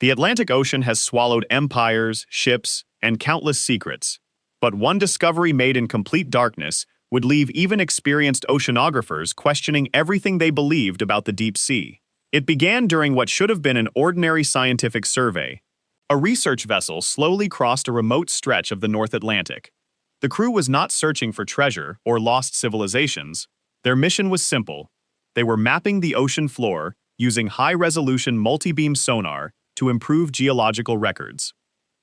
The Atlantic Ocean has swallowed empires, ships, and countless secrets. But one discovery made in complete darkness would leave even experienced oceanographers questioning everything they believed about the deep sea. It began during what should have been an ordinary scientific survey. A research vessel slowly crossed a remote stretch of the North Atlantic. The crew was not searching for treasure or lost civilizations. Their mission was simple. They were mapping the ocean floor using high-resolution multi-beam sonar to improve geological records.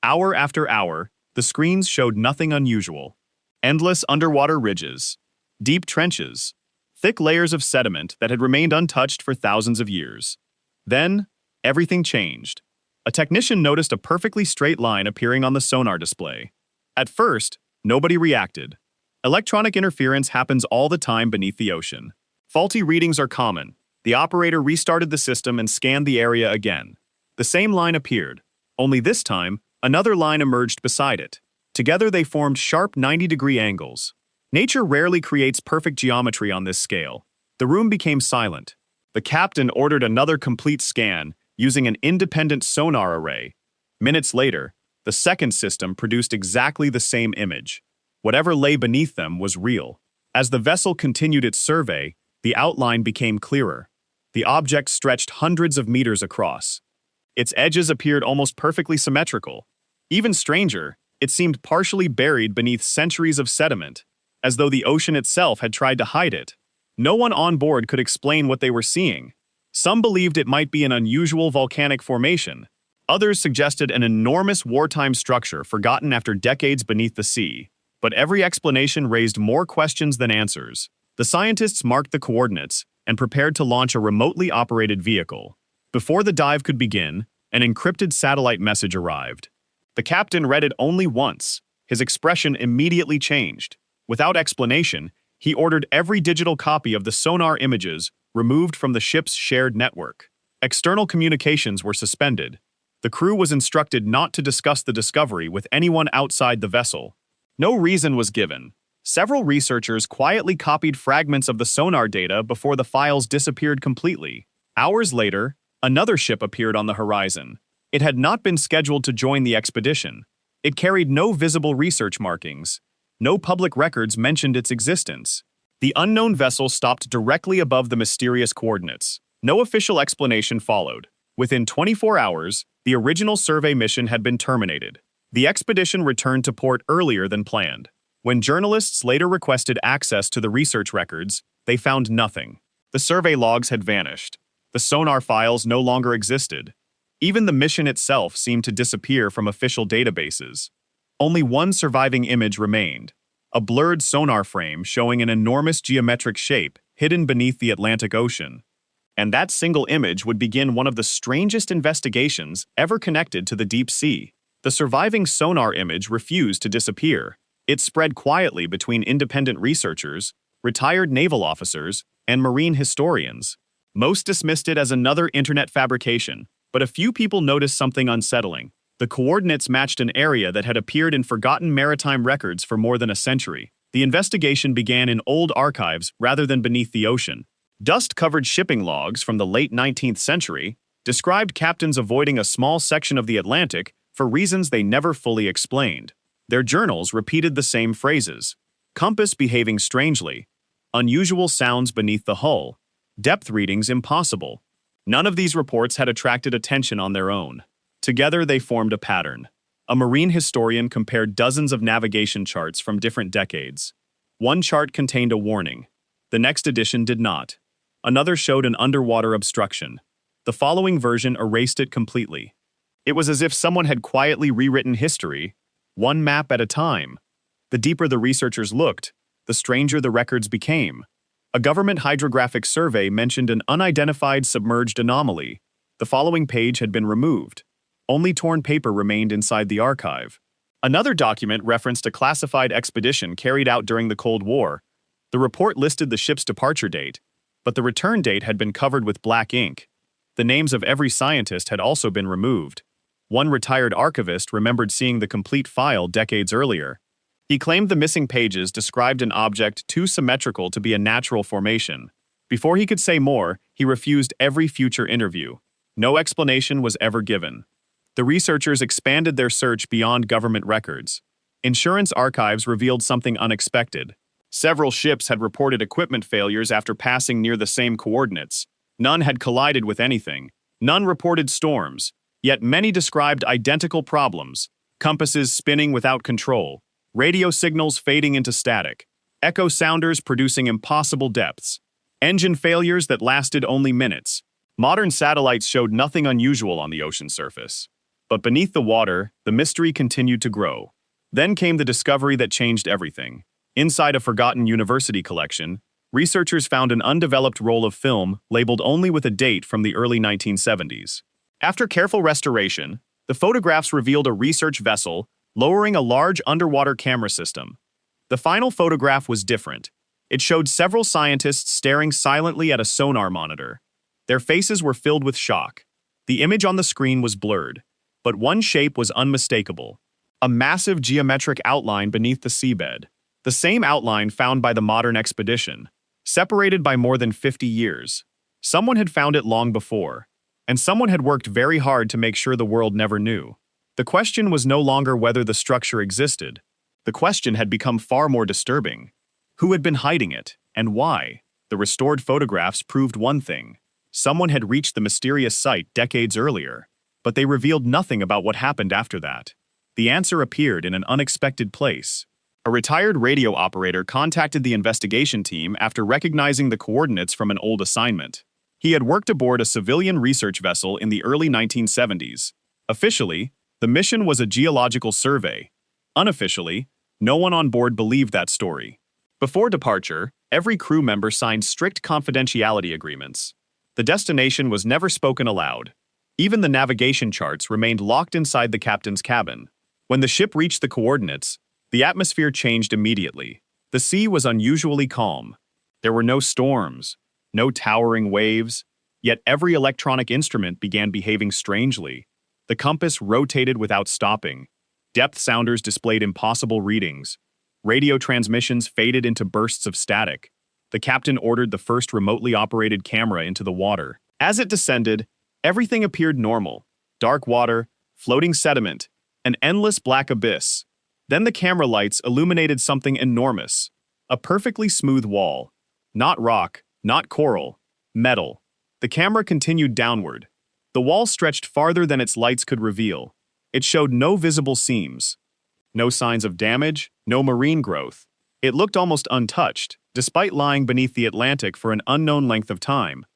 Hour after hour, the screens showed nothing unusual. Endless underwater ridges, deep trenches, thick layers of sediment that had remained untouched for thousands of years. Then, everything changed. A technician noticed a perfectly straight line appearing on the sonar display. At first, nobody reacted. Electronic interference happens all the time beneath the ocean. Faulty readings are common. The operator restarted the system and scanned the area again. The same line appeared, only this time, another line emerged beside it. Together they formed sharp 90-degree angles. Nature rarely creates perfect geometry on this scale. The room became silent. The captain ordered another complete scan using an independent sonar array. Minutes later, the second system produced exactly the same image. Whatever lay beneath them was real. As the vessel continued its survey, the outline became clearer. The object stretched hundreds of meters across. Its edges appeared almost perfectly symmetrical. Even stranger, it seemed partially buried beneath centuries of sediment, as though the ocean itself had tried to hide it. No one on board could explain what they were seeing. Some believed it might be an unusual volcanic formation. Others suggested an enormous wartime structure forgotten after decades beneath the sea. But every explanation raised more questions than answers. The scientists marked the coordinates and prepared to launch a remotely operated vehicle. Before the dive could begin, an encrypted satellite message arrived. The captain read it only once. His expression immediately changed. Without explanation, he ordered every digital copy of the sonar images removed from the ship's shared network. External communications were suspended. The crew was instructed not to discuss the discovery with anyone outside the vessel. No reason was given. Several researchers quietly copied fragments of the sonar data before the files disappeared completely. Hours later, another ship appeared on the horizon. It had not been scheduled to join the expedition. It carried no visible research markings. No public records mentioned its existence. The unknown vessel stopped directly above the mysterious coordinates. No official explanation followed. Within 24 hours, the original survey mission had been terminated. The expedition returned to port earlier than planned. When journalists later requested access to the research records, they found nothing. The survey logs had vanished. The sonar files no longer existed. Even the mission itself seemed to disappear from official databases. Only one surviving image remained, a blurred sonar frame showing an enormous geometric shape hidden beneath the Atlantic Ocean. And that single image would begin one of the strangest investigations ever connected to the deep sea. The surviving sonar image refused to disappear. It spread quietly between independent researchers, retired naval officers, and marine historians. Most dismissed it as another internet fabrication, but a few people noticed something unsettling. The coordinates matched an area that had appeared in forgotten maritime records for more than a century. The investigation began in old archives rather than beneath the ocean. Dust-covered shipping logs from the late 19th century described captains avoiding a small section of the Atlantic for reasons they never fully explained. Their journals repeated the same phrases: compass behaving strangely, unusual sounds beneath the hull, depth readings impossible. None of these reports had attracted attention on their own. Together they formed a pattern. A marine historian compared dozens of navigation charts from different decades. One chart contained a warning. The next edition did not. Another showed an underwater obstruction. The following version erased it completely. It was as if someone had quietly rewritten history, one map at a time. The deeper the researchers looked, the stranger the records became. A government hydrographic survey mentioned an unidentified submerged anomaly. The following page had been removed. Only torn paper remained inside the archive. Another document referenced a classified expedition carried out during the Cold War. The report listed the ship's departure date, but the return date had been covered with black ink. The names of every scientist had also been removed. One retired archivist remembered seeing the complete file decades earlier. He claimed the missing pages described an object too symmetrical to be a natural formation. Before he could say more, he refused every future interview. No explanation was ever given. The researchers expanded their search beyond government records. Insurance archives revealed something unexpected. Several ships had reported equipment failures after passing near the same coordinates. None had collided with anything. None reported storms. Yet many described identical problems: compasses spinning without control, radio signals fading into static, echo sounders producing impossible depths, engine failures that lasted only minutes. Modern satellites showed nothing unusual on the ocean surface. But beneath the water, the mystery continued to grow. Then came the discovery that changed everything. Inside a forgotten university collection, researchers found an undeveloped roll of film labeled only with a date from the early 1970s. After careful restoration, the photographs revealed a research vessel lowering a large underwater camera system. The final photograph was different. It showed several scientists staring silently at a sonar monitor. Their faces were filled with shock. The image on the screen was blurred, but one shape was unmistakable: a massive geometric outline beneath the seabed. The same outline found by the modern expedition, separated by more than 50 years. Someone had found it long before, and someone had worked very hard to make sure the world never knew. The question was no longer whether the structure existed. The question had become far more disturbing. Who had been hiding it, and why? The restored photographs proved one thing: someone had reached the mysterious site decades earlier, but they revealed nothing about what happened after that. The answer appeared in an unexpected place. A retired radio operator contacted the investigation team after recognizing the coordinates from an old assignment. He had worked aboard a civilian research vessel in the early 1970s. Officially, the mission was a geological survey. Unofficially, no one on board believed that story. Before departure, every crew member signed strict confidentiality agreements. The destination was never spoken aloud. Even the navigation charts remained locked inside the captain's cabin. When the ship reached the coordinates, the atmosphere changed immediately. The sea was unusually calm. There were no storms, no towering waves, yet every electronic instrument began behaving strangely. The compass rotated without stopping. Depth sounders displayed impossible readings. Radio transmissions faded into bursts of static. The captain ordered the first remotely operated camera into the water. As it descended, everything appeared normal: dark water, floating sediment, an endless black abyss. Then the camera lights illuminated something enormous: a perfectly smooth wall. Not rock, not coral, metal. The camera continued downward. The wall stretched farther than its lights could reveal. It showed no visible seams. No signs of damage, no marine growth. It looked almost untouched, despite lying beneath the Atlantic for an unknown length of time.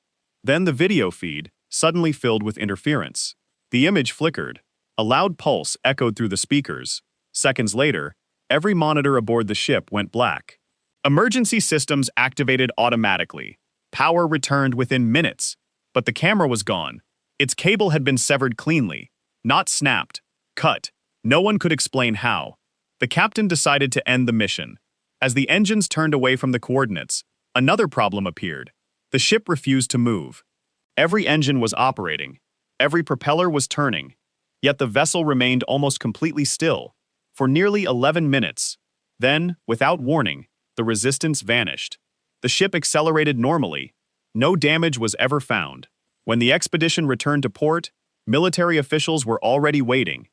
Then the video feed suddenly filled with interference. The image flickered. A loud pulse echoed through the speakers. Seconds later, every monitor aboard the ship went black. Emergency systems activated automatically. Power returned within minutes, but the camera was gone. Its cable had been severed cleanly, not snapped, cut. No one could explain how. The captain decided to end the mission. As the engines turned away from the coordinates, another problem appeared. The ship refused to move. Every engine was operating. Every propeller was turning. Yet the vessel remained almost completely still for nearly 11 minutes. Then, without warning, the resistance vanished. The ship accelerated normally. No damage was ever found. When the expedition returned to port, military officials were already waiting.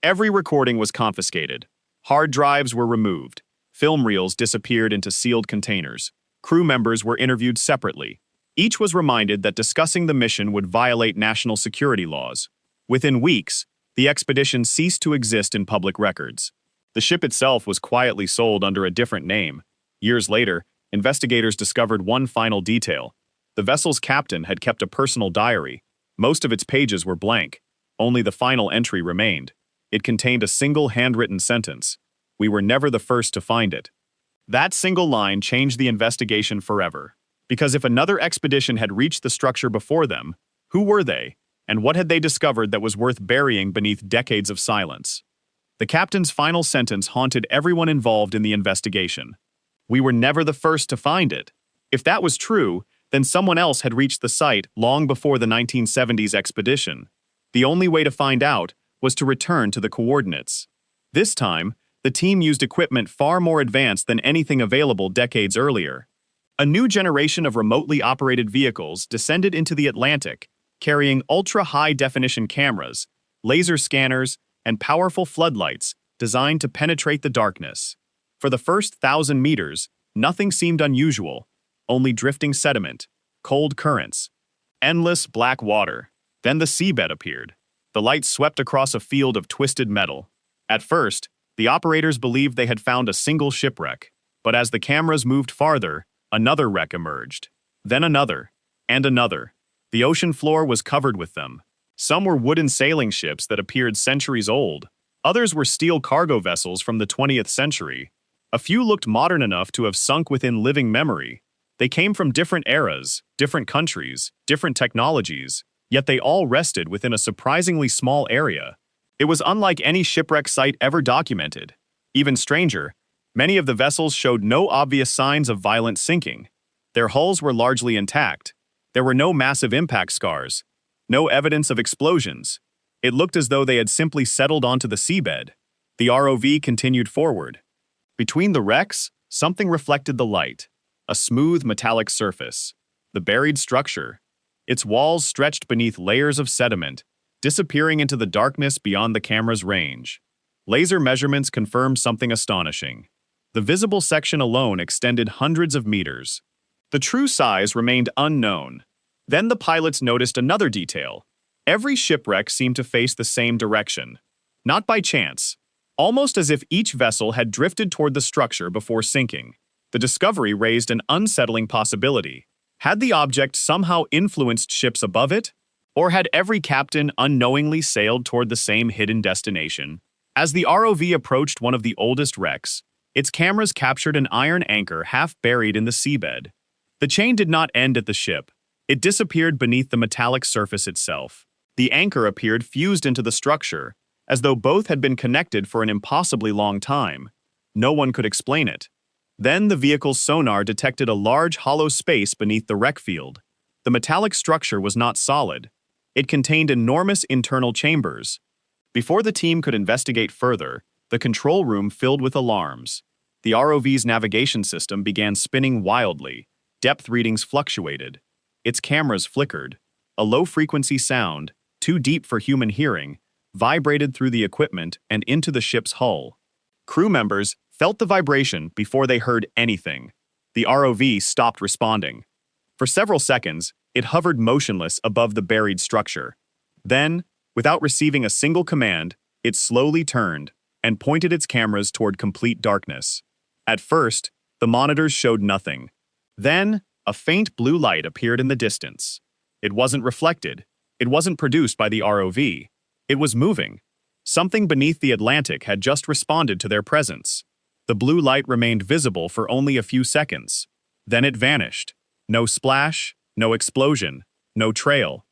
Every recording was confiscated. Hard drives were removed. Film reels disappeared into sealed containers. Crew members were interviewed separately. Each was reminded that discussing the mission would violate national security laws. Within weeks, the expedition ceased to exist in public records. The ship itself was quietly sold under a different name. Years later, investigators discovered one final detail. The vessel's captain had kept a personal diary. Most of its pages were blank. Only the final entry remained. It contained a single handwritten sentence: "We were never the first to find it." That single line changed the investigation forever. Because if another expedition had reached the structure before them, who were they? And what had they discovered that was worth burying beneath decades of silence? The captain's final sentence haunted everyone involved in the investigation. We were never the first to find it. If that was true, then someone else had reached the site long before the 1970s expedition. The only way to find out was to return to the coordinates. This time, the team used equipment far more advanced than anything available decades earlier. A new generation of remotely operated vehicles descended into the Atlantic, carrying ultra-high-definition cameras, laser scanners, and powerful floodlights designed to penetrate the darkness. For the first 1,000 meters, nothing seemed unusual, only drifting sediment, cold currents, endless black water. Then the seabed appeared. The light swept across a field of twisted metal. At first, the operators believed they had found a single shipwreck, but as the cameras moved farther, another wreck emerged. Then another, and another. The ocean floor was covered with them. Some were wooden sailing ships that appeared centuries old. Others were steel cargo vessels from the 20th century. A few looked modern enough to have sunk within living memory. They came from different eras, different countries, different technologies, yet they all rested within a surprisingly small area. It was unlike any shipwreck site ever documented. Even stranger, many of the vessels showed no obvious signs of violent sinking. Their hulls were largely intact. There were no massive impact scars, no evidence of explosions. It looked as though they had simply settled onto the seabed. The ROV continued forward. Between the wrecks, something reflected the light. A smooth metallic surface. The buried structure. Its walls stretched beneath layers of sediment, disappearing into the darkness beyond the camera's range. Laser measurements confirmed something astonishing. The visible section alone extended hundreds of meters. The true size remained unknown. Then the pilots noticed another detail. Every shipwreck seemed to face the same direction. Not by chance. Almost as if each vessel had drifted toward the structure before sinking. The discovery raised an unsettling possibility. Had the object somehow influenced ships above it? Or had every captain unknowingly sailed toward the same hidden destination? As the ROV approached one of the oldest wrecks, its cameras captured an iron anchor half buried in the seabed. The chain did not end at the ship. It disappeared beneath the metallic surface itself. The anchor appeared fused into the structure, as though both had been connected for an impossibly long time. No one could explain it. Then the vehicle's sonar detected a large hollow space beneath the wreck field. The metallic structure was not solid. It contained enormous internal chambers. Before the team could investigate further, the control room filled with alarms. The ROV's navigation system began spinning wildly. Depth readings fluctuated. Its cameras flickered. A low-frequency sound, too deep for human hearing, vibrated through the equipment and into the ship's hull. Crew members felt the vibration before they heard anything. The ROV stopped responding. For several seconds, it hovered motionless above the buried structure. Then, without receiving a single command, it slowly turned and pointed its cameras toward complete darkness. At first, the monitors showed nothing. Then, a faint blue light appeared in the distance. It wasn't reflected. It wasn't produced by the ROV. It was moving. Something beneath the Atlantic had just responded to their presence. The blue light remained visible for only a few seconds. Then it vanished. No splash, no explosion, no trail.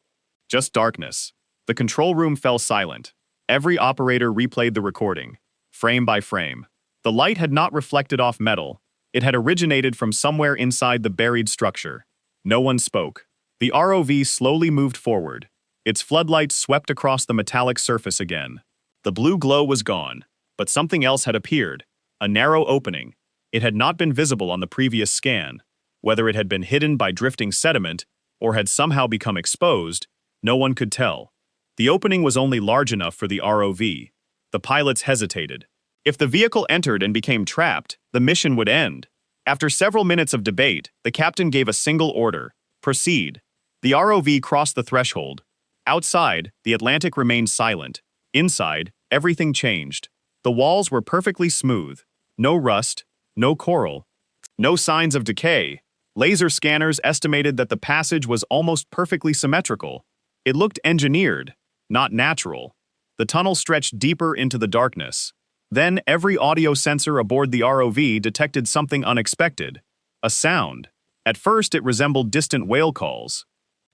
Just darkness. The control room fell silent. Every operator replayed the recording, frame by frame. The light had not reflected off metal. It had originated from somewhere inside the buried structure. No one spoke. The ROV slowly moved forward. Its floodlights swept across the metallic surface again. The blue glow was gone, but something else had appeared. A narrow opening. It had not been visible on the previous scan. Whether it had been hidden by drifting sediment or had somehow become exposed, no one could tell. The opening was only large enough for the ROV. The pilots hesitated. If the vehicle entered and became trapped, the mission would end. After several minutes of debate, the captain gave a single order: proceed. The ROV crossed the threshold. Outside, the Atlantic remained silent. Inside, everything changed. The walls were perfectly smooth. No rust, no coral, no signs of decay. Laser scanners estimated that the passage was almost perfectly symmetrical. It looked engineered, not natural. The tunnel stretched deeper into the darkness. Then every audio sensor aboard the ROV detected something unexpected. A sound. At first, it resembled distant whale calls.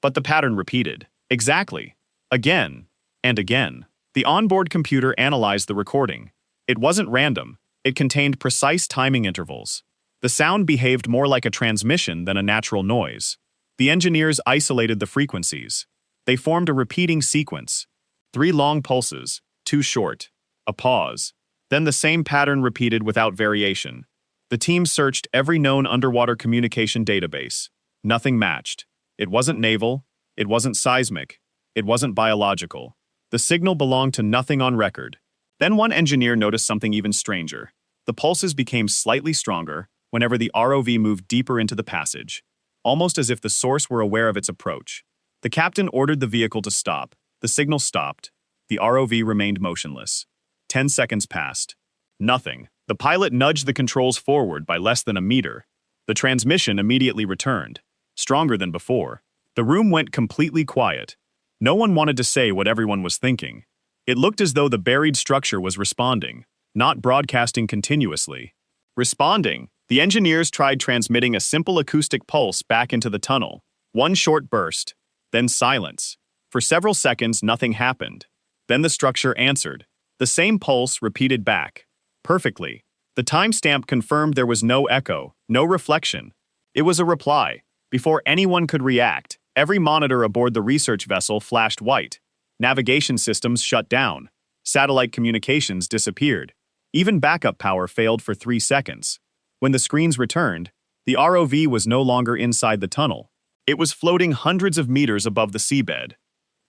But the pattern repeated. Exactly. Again. And again. The onboard computer analyzed the recording. It wasn't random. It contained precise timing intervals. The sound behaved more like a transmission than a natural noise. The engineers isolated the frequencies. They formed a repeating sequence. 3 long pulses, 2 short. A pause. Then the same pattern repeated without variation. The team searched every known underwater communication database. Nothing matched. It wasn't naval. It wasn't seismic. It wasn't biological. The signal belonged to nothing on record. Then one engineer noticed something even stranger. The pulses became slightly stronger whenever the ROV moved deeper into the passage, almost as if the source were aware of its approach. The captain ordered the vehicle to stop. The signal stopped. The ROV remained motionless. 10 seconds passed. Nothing. The pilot nudged the controls forward by less than a meter. The transmission immediately returned, stronger than before. The room went completely quiet. No one wanted to say what everyone was thinking. It looked as though the buried structure was responding, not broadcasting continuously. Responding, the engineers tried transmitting a simple acoustic pulse back into the tunnel. One short burst, then silence. For several seconds, nothing happened. Then the structure answered. The same pulse repeated back. Perfectly. The timestamp confirmed there was no echo, no reflection. It was a reply. Before anyone could react, every monitor aboard the research vessel flashed white. Navigation systems shut down. Satellite communications disappeared. Even backup power failed for 3 seconds. When the screens returned, the ROV was no longer inside the tunnel. It was floating hundreds of meters above the seabed.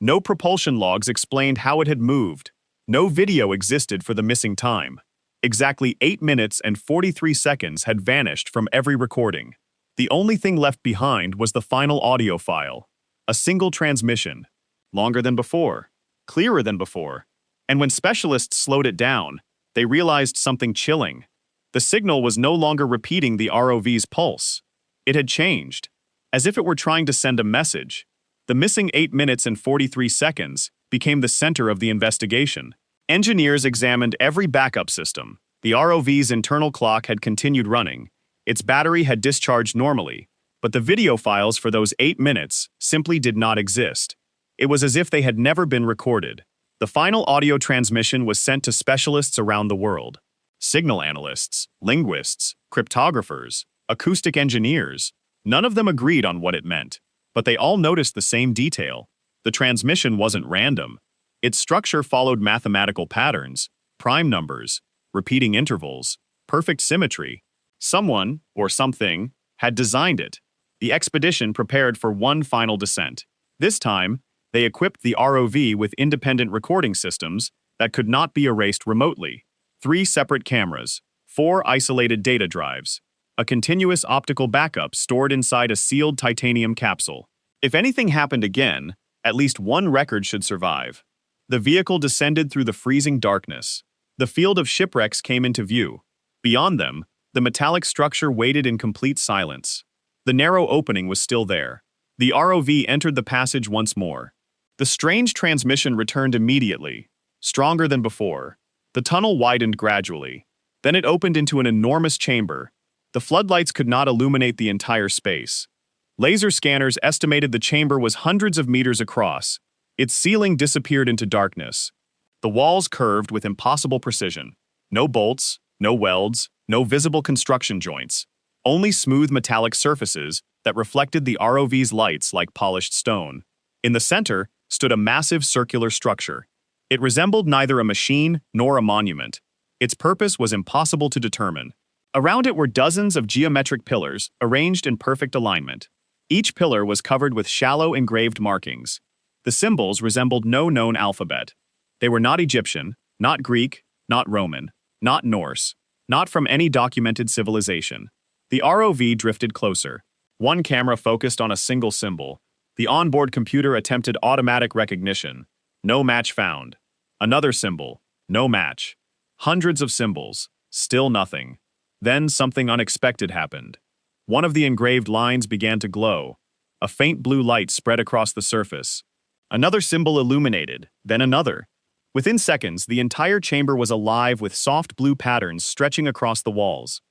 No propulsion logs explained how it had moved. No video existed for the missing time. Exactly 8 minutes and 43 seconds had vanished from every recording. The only thing left behind was the final audio file. A single transmission. Longer than before. Clearer than before. And when specialists slowed it down, they realized something chilling. The signal was no longer repeating the ROV's pulse. It had changed. As if it were trying to send a message. The missing 8 minutes and 43 seconds became the center of the investigation. Engineers examined every backup system. The ROV's internal clock had continued running. Its battery had discharged normally, but the video files for those 8 minutes simply did not exist. It was as if they had never been recorded. The final audio transmission was sent to specialists around the world. Signal analysts, linguists, cryptographers, acoustic engineers. None of them agreed on what it meant, but they all noticed the same detail. The transmission wasn't random. Its structure followed mathematical patterns, prime numbers, repeating intervals, perfect symmetry. Someone, or something, had designed it. The expedition prepared for one final descent. This time, they equipped the ROV with independent recording systems that could not be erased remotely. 3 separate cameras, 4 isolated data drives, a continuous optical backup stored inside a sealed titanium capsule. If anything happened again, at least one record should survive. The vehicle descended through the freezing darkness. The field of shipwrecks came into view. Beyond them, the metallic structure waited in complete silence. The narrow opening was still there. The ROV entered the passage once more. The strange transmission returned immediately, stronger than before. The tunnel widened gradually. Then it opened into an enormous chamber. The floodlights could not illuminate the entire space. Laser scanners estimated the chamber was hundreds of meters across. Its ceiling disappeared into darkness. The walls curved with impossible precision. No bolts, no welds, no visible construction joints. Only smooth metallic surfaces that reflected the ROV's lights like polished stone. In the center stood a massive circular structure. It resembled neither a machine nor a monument. Its purpose was impossible to determine. Around it were dozens of geometric pillars arranged in perfect alignment. Each pillar was covered with shallow engraved markings. The symbols resembled no known alphabet. They were not Egyptian, not Greek, not Roman, not Norse, not from any documented civilization. The ROV drifted closer. One camera focused on a single symbol. The onboard computer attempted automatic recognition. No match found. Another symbol. No match. Hundreds of symbols. Still nothing. Then something unexpected happened. One of the engraved lines began to glow. A faint blue light spread across the surface. Another symbol illuminated, then another. Within seconds, the entire chamber was alive with soft blue patterns stretching across the walls.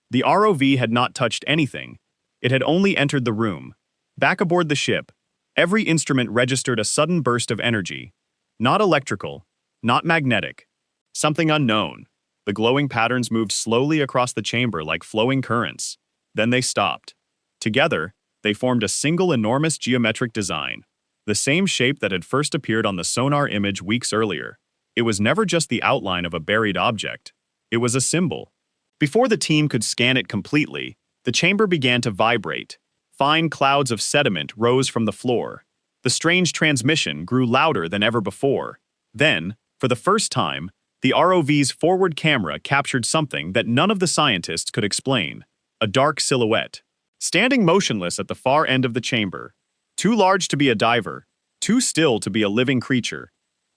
The ROV had not touched anything. It had only entered the room. Back aboard the ship, every instrument registered a sudden burst of energy. Not electrical, not magnetic. Something unknown. The glowing patterns moved slowly across the chamber like flowing currents. Then they stopped. Together, they formed a single enormous geometric design. The same shape that had first appeared on the sonar image weeks earlier. It was never just the outline of a buried object. It was a symbol. Before the team could scan it completely, the chamber began to vibrate. Fine clouds of sediment rose from the floor. The strange transmission grew louder than ever before. Then, for the first time, the ROV's forward camera captured something that none of the scientists could explain: a dark silhouette, standing motionless at the far end of the chamber. Too large to be a diver, too still to be a living creature.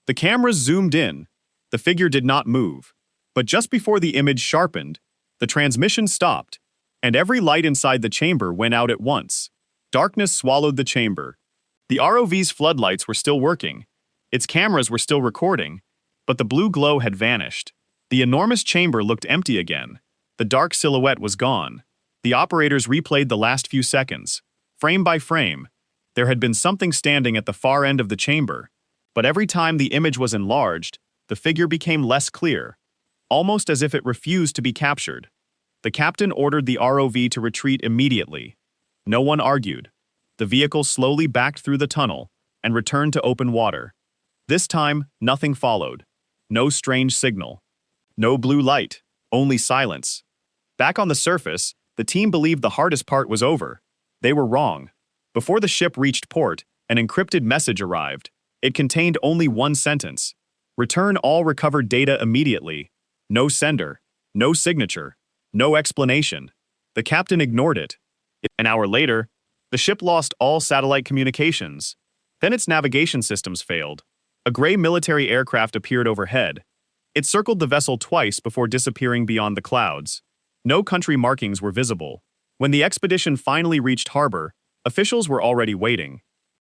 The cameras zoomed in. The figure did not move. But just before the image sharpened, the transmission stopped, and every light inside the chamber went out at once. Darkness swallowed the chamber. The ROV's floodlights were still working. Its cameras were still recording, but the blue glow had vanished. The enormous chamber looked empty again. The dark silhouette was gone. The operators replayed the last few seconds. Frame by frame, there had been something standing at the far end of the chamber, but every time the image was enlarged, the figure became less clear, almost as if it refused to be captured. The captain ordered the ROV to retreat immediately. No one argued. The vehicle slowly backed through the tunnel and returned to open water. This time, nothing followed. No strange signal. No blue light, only silence. Back on the surface, the team believed the hardest part was over. They were wrong. Before the ship reached port, an encrypted message arrived. It contained only one sentence: return all recovered data immediately. No sender, no signature, no explanation. The captain ignored it. An hour later, the ship lost all satellite communications. Then its navigation systems failed. A gray military aircraft appeared overhead. It circled the vessel twice before disappearing beyond the clouds. No country markings were visible. When the expedition finally reached harbor, officials were already waiting.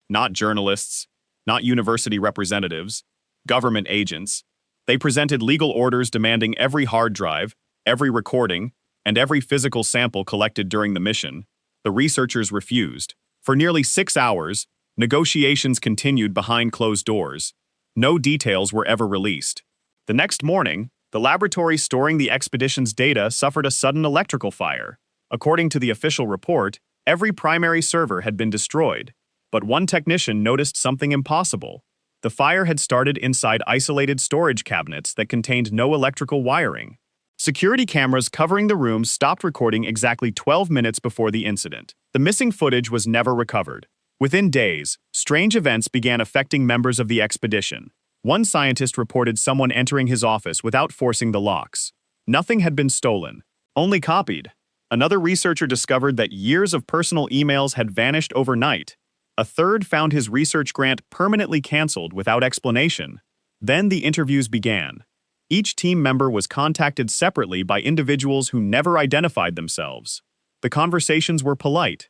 Not journalists, not university representatives, government agents. They presented legal orders demanding every hard drive, every recording, and every physical sample collected during the mission. The researchers refused. For nearly 6 hours, negotiations continued behind closed doors. No details were ever released. The next morning, the laboratory storing the expedition's data suffered a sudden electrical fire. According to the official report, every primary server had been destroyed. But one technician noticed something impossible. The fire had started inside isolated storage cabinets that contained no electrical wiring. Security cameras covering the room stopped recording exactly 12 minutes before the incident. The missing footage was never recovered. Within days, strange events began affecting members of the expedition. One scientist reported someone entering his office without forcing the locks. Nothing had been stolen, only copied. Another researcher discovered that years of personal emails had vanished overnight. A third found his research grant permanently canceled without explanation. Then the interviews began. Each team member was contacted separately by individuals who never identified themselves. The conversations were polite,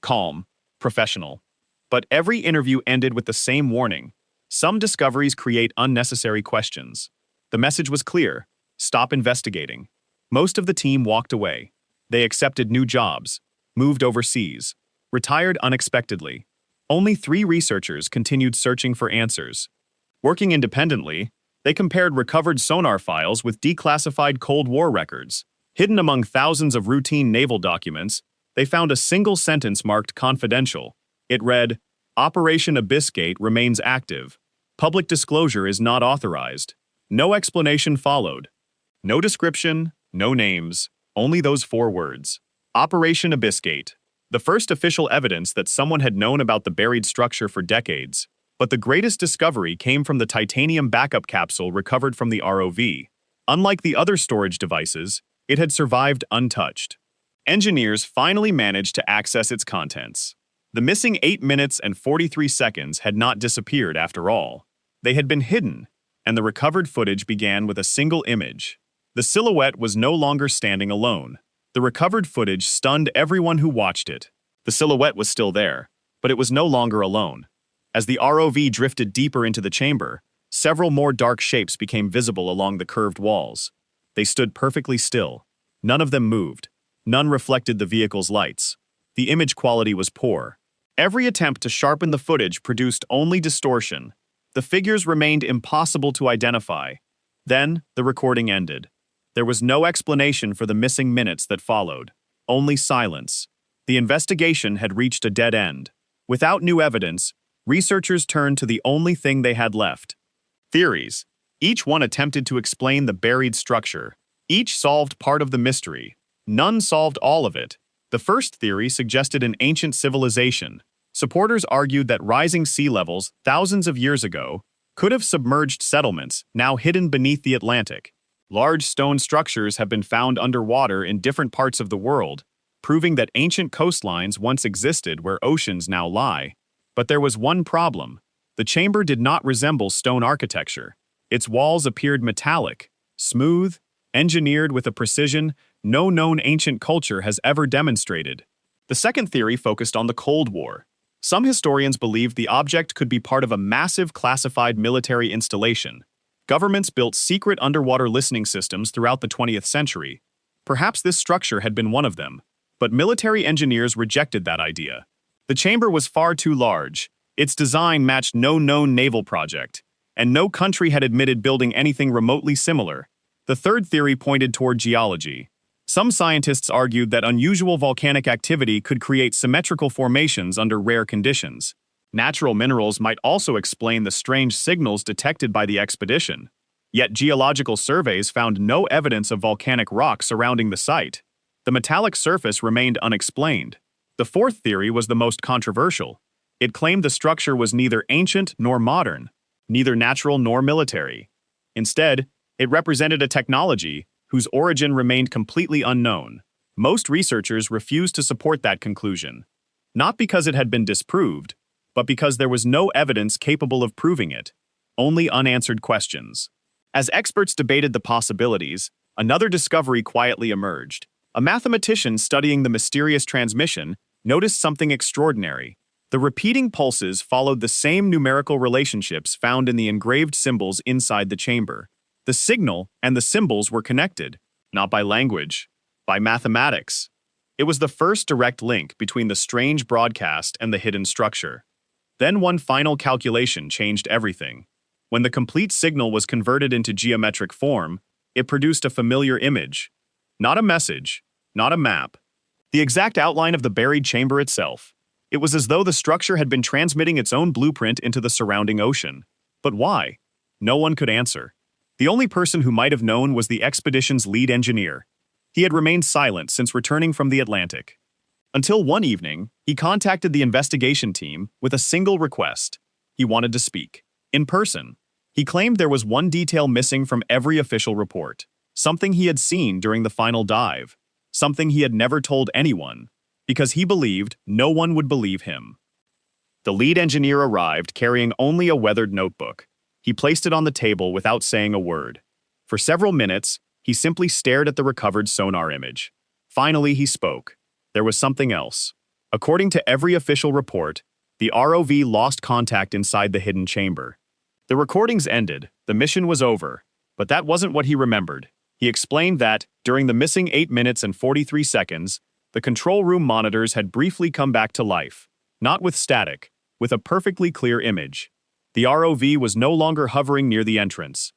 calm, professional. But every interview ended with the same warning: some discoveries create unnecessary questions. The message was clear: stop investigating. Most of the team walked away. They accepted new jobs, moved overseas, retired unexpectedly. Only 3 researchers continued searching for answers. Working independently, they compared recovered sonar files with declassified Cold War records. Hidden among thousands of routine naval documents, they found a single sentence marked confidential. It read, "Operation Abyssgate remains active. Public disclosure is not authorized." No explanation followed. No description, no names, only those 4 words. Operation Abyssgate. The first official evidence that someone had known about the buried structure for decades. But the greatest discovery came from the titanium backup capsule recovered from the ROV. Unlike the other storage devices, it had survived untouched. Engineers finally managed to access its contents. The missing 8 minutes and 43 seconds had not disappeared after all. They had been hidden, and the recovered footage began with a single image. The silhouette was no longer standing alone. The recovered footage stunned everyone who watched it. The silhouette was still there, but it was no longer alone. As the ROV drifted deeper into the chamber, several more dark shapes became visible along the curved walls. They stood perfectly still. None of them moved. None reflected the vehicle's lights. The image quality was poor. Every attempt to sharpen the footage produced only distortion. The figures remained impossible to identify. Then, the recording ended. There was no explanation for the missing minutes that followed. Only silence. The investigation had reached a dead end. Without new evidence, researchers turned to the only thing they had left: theories. Each one attempted to explain the buried structure. Each solved part of the mystery. None solved all of it. The first theory suggested an ancient civilization. Supporters argued that rising sea levels thousands of years ago could have submerged settlements now hidden beneath the Atlantic. Large stone structures have been found underwater in different parts of the world, proving that ancient coastlines once existed where oceans now lie. But there was one problem. The chamber did not resemble stone architecture. Its walls appeared metallic, smooth, engineered with a precision no known ancient culture has ever demonstrated. The second theory focused on the Cold War. Some historians believed the object could be part of a massive classified military installation. Governments built secret underwater listening systems throughout the 20th century. Perhaps this structure had been one of them, but military engineers rejected that idea. The chamber was far too large, its design matched no known naval project, and no country had admitted building anything remotely similar. The third theory pointed toward geology. Some scientists argued that unusual volcanic activity could create symmetrical formations under rare conditions. Natural minerals might also explain the strange signals detected by the expedition. Yet geological surveys found no evidence of volcanic rock surrounding the site. The metallic surface remained unexplained. The fourth theory was the most controversial. It claimed the structure was neither ancient nor modern, neither natural nor military. Instead, it represented a technology whose origin remained completely unknown. Most researchers refused to support that conclusion, not because it had been disproved, but because there was no evidence capable of proving it, only unanswered questions. As experts debated the possibilities, another discovery quietly emerged. A mathematician studying the mysterious transmission noticed something extraordinary. The repeating pulses followed the same numerical relationships found in the engraved symbols inside the chamber. The signal and the symbols were connected, not by language, by mathematics. It was the first direct link between the strange broadcast and the hidden structure. Then one final calculation changed everything. When the complete signal was converted into geometric form, it produced a familiar image. Not a message, not a map. The exact outline of the buried chamber itself. It was as though the structure had been transmitting its own blueprint into the surrounding ocean. But why? No one could answer. The only person who might have known was the expedition's lead engineer. He had remained silent since returning from the Atlantic. Until one evening, he contacted the investigation team with a single request. He wanted to speak. In person. He claimed there was one detail missing from every official report. Something he had seen during the final dive. Something he had never told anyone, because he believed no one would believe him. The lead engineer arrived carrying only a weathered notebook. He placed it on the table without saying a word. For several minutes, he simply stared at the recovered sonar image. Finally, he spoke. There was something else. According to every official report, the ROV lost contact inside the hidden chamber. The recordings ended, the mission was over, but that wasn't what he remembered. He explained that, during the missing 8 minutes and 43 seconds, the control room monitors had briefly come back to life, not with static, with a perfectly clear image. The ROV was no longer hovering near the entrance.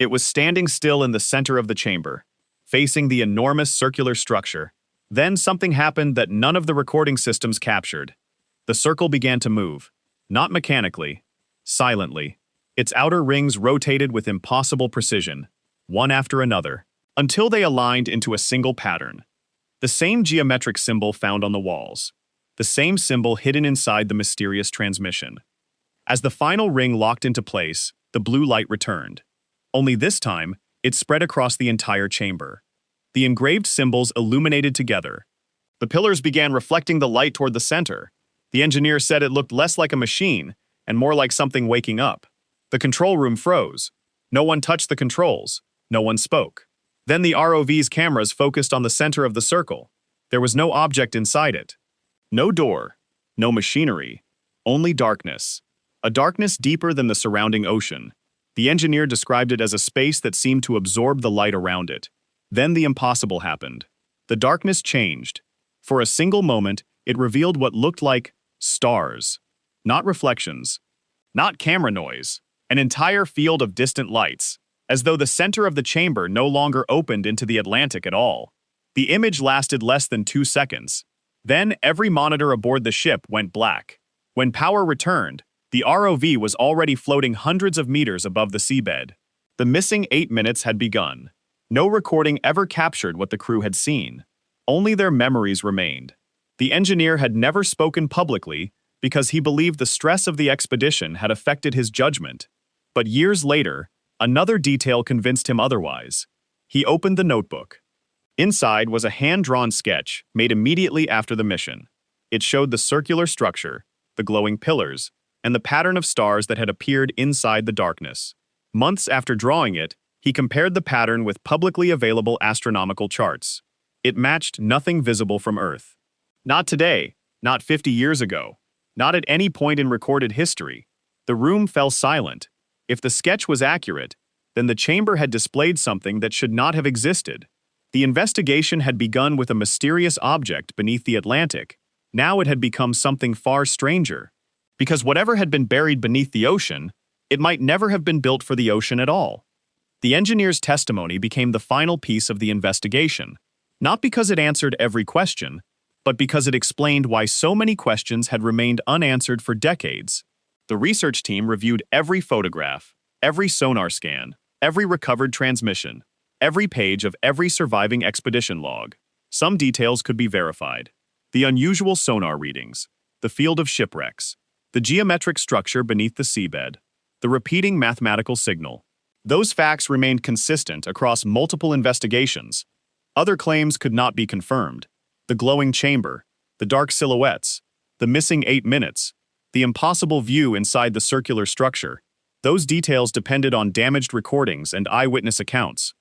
It was standing still in the center of the chamber, facing the enormous circular structure. Then something happened that none of the recording systems captured. The circle began to move, not mechanically, silently. Its outer rings rotated with impossible precision, one after another, until they aligned into a single pattern. The same geometric symbol found on the walls, the same symbol hidden inside the mysterious transmission. As the final ring locked into place, the blue light returned. Only this time, it spread across the entire chamber. The engraved symbols illuminated together. The pillars began reflecting the light toward the center. The engineer said it looked less like a machine and more like something waking up. The control room froze. No one touched the controls. No one spoke. Then the ROV's cameras focused on the center of the circle. There was no object inside it. No door. No machinery. Only darkness. A darkness deeper than the surrounding ocean. The engineer described it as a space that seemed to absorb the light around it. Then the impossible happened. The darkness changed. For a single moment, it revealed what looked like stars. Not reflections. Not camera noise. An entire field of distant lights, as though the center of the chamber no longer opened into the Atlantic at all. The image lasted less than 2 seconds. Then every monitor aboard the ship went black. When power returned, the ROV was already floating hundreds of meters above the seabed. The missing 8 minutes had begun. No recording ever captured what the crew had seen. Only their memories remained. The engineer had never spoken publicly because he believed the stress of the expedition had affected his judgment. But years later, another detail convinced him otherwise. He opened the notebook. Inside was a hand-drawn sketch made immediately after the mission. It showed the circular structure, the glowing pillars, and the pattern of stars that had appeared inside the darkness. Months after drawing it, he compared the pattern with publicly available astronomical charts. It matched nothing visible from Earth. Not today, not 50 years ago, not at any point in recorded history. The room fell silent. If the sketch was accurate, then the chamber had displayed something that should not have existed. The investigation had begun with a mysterious object beneath the Atlantic. Now it had become something far stranger. Because whatever had been buried beneath the ocean, it might never have been built for the ocean at all. The engineer's testimony became the final piece of the investigation, not because it answered every question, but because it explained why so many questions had remained unanswered for decades. The research team reviewed every photograph, every sonar scan, every recovered transmission, every page of every surviving expedition log. Some details could be verified. The unusual sonar readings, the field of shipwrecks, the geometric structure beneath the seabed, the repeating mathematical signal. Those facts remained consistent across multiple investigations. Other claims could not be confirmed. The glowing chamber, the dark silhouettes, the missing 8 minutes, the impossible view inside the circular structure. Those details depended on damaged recordings and eyewitness accounts.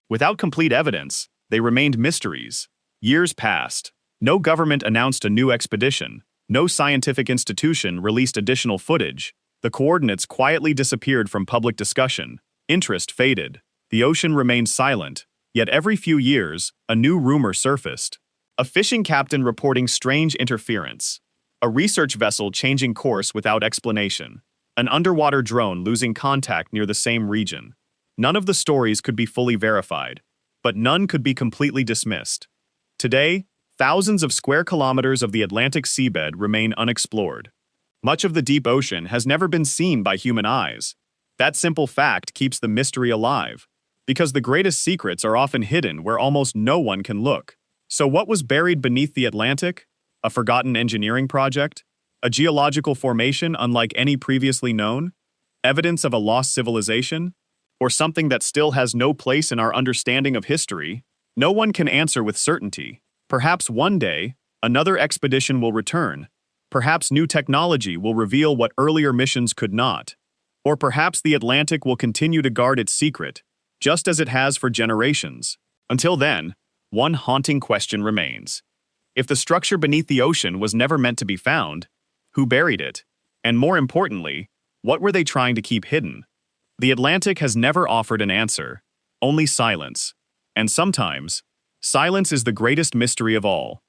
Without complete evidence, they remained mysteries. Years passed. No government announced a new expedition. No scientific institution released additional footage. The coordinates quietly disappeared from public discussion. Interest faded. The ocean remained silent. Yet every few years, a new rumor surfaced. A fishing captain reporting strange interference. A research vessel changing course without explanation. An underwater drone losing contact near the same region. None of the stories could be fully verified, but none could be completely dismissed. Today, thousands of square kilometers of the Atlantic seabed remain unexplored. Much of the deep ocean has never been seen by human eyes. That simple fact keeps the mystery alive, because the greatest secrets are often hidden where almost no one can look. So what was buried beneath the Atlantic? A forgotten engineering project? A geological formation unlike any previously known? Evidence of a lost civilization? Or something that still has no place in our understanding of history? No one can answer with certainty. Perhaps one day, another expedition will return. Perhaps new technology will reveal what earlier missions could not. Or perhaps the Atlantic will continue to guard its secret, just as it has for generations. Until then, one haunting question remains. If the structure beneath the ocean was never meant to be found, who buried it? And more importantly, what were they trying to keep hidden? The Atlantic has never offered an answer, only silence. And sometimes, silence is the greatest mystery of all.